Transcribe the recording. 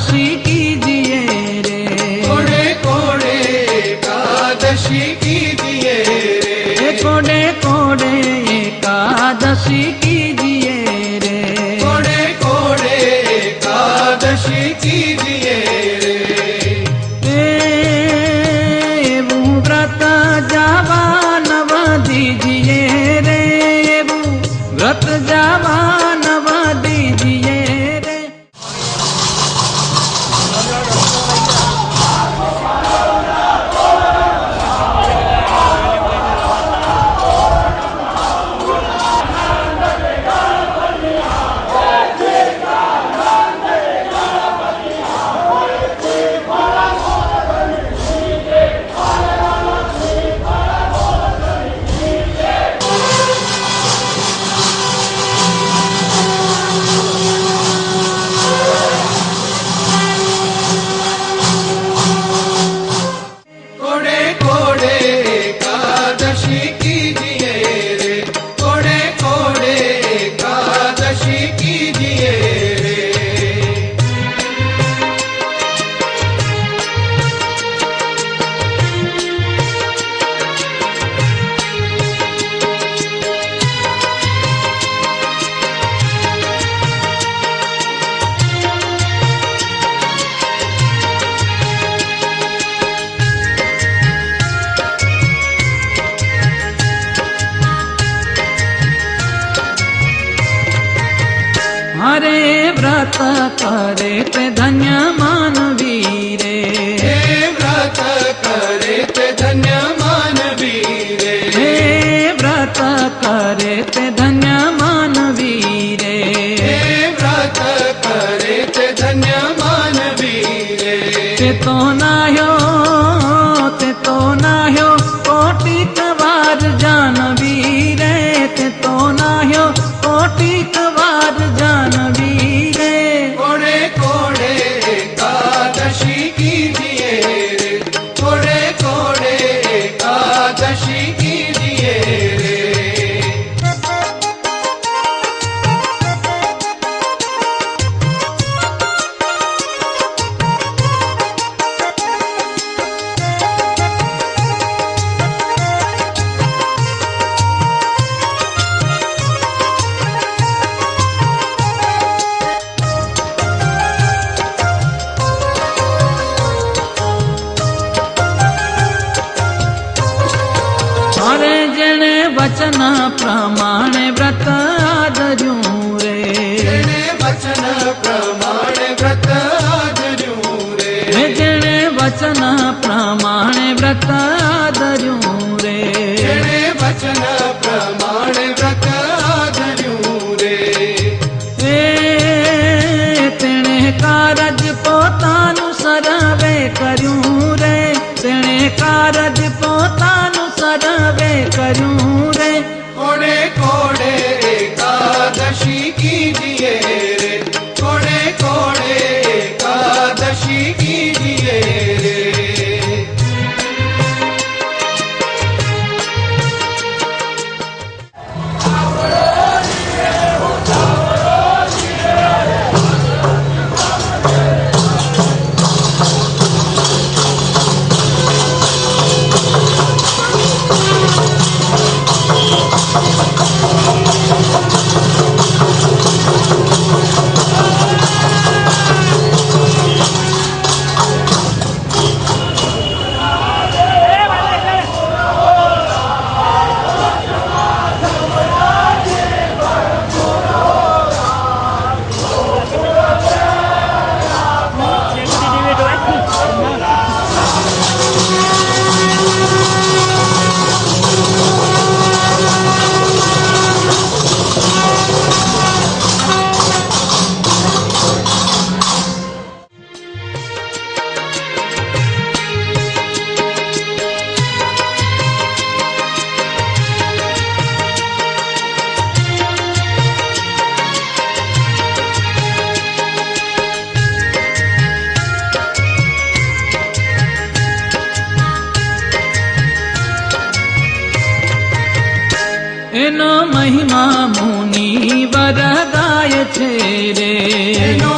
एकादशी कीजिए रे, कोड़े कोड़े एकादशी कीजिए रे, कोड़े कोड़े एकादशी कीजिए रे, कोड़े कोड़े एकादशी कीजिए रे। एवं व्रत जावा नव दीजिए रे, व्रत जावा नव दीजिए रे। कोड़े कोड़े एकादशी कीजिए रे, कोड़े कोड़े एकादशी कीजिए रे। हरे व्रत करे ते धन्य मानवी रे, हे व्रत करे ते धन्य मानवी रे, हे व्रत करे ते धन्य मानवी रे, हे व्रत करे ते धन्य मानवी रे। ते तो नाह्यो कोटि कवार जानवी रे, ते तो नाह्यो कोटि कवार जानवी रे। कोड़े कोड़े एकादशी कीजिए रे, कोड़े कोड़े एकादशी कीजिए रे। अरे जने वचन प्रमाणे व्रत आदर्यूं रे, जेने वचन प्रमाणे व्रत आदर्यूं रे, जने वचन प्रमाणे व्रत आदर्यूं रे, जेने वचन प्रमाणे व्रत आदर्यूं रे। तेणे कारज पोतानुं सर्वे कर्यूं रे, तेणे कारज पोतानुं सर्वे कर्यूं रे। कोड़े कोड़े एकादशी कीजिए रे, कोड़े कोड़े एकादशी कीजिए रे। એનો મહિમા મુનિ વર ગાય છે રે, એનો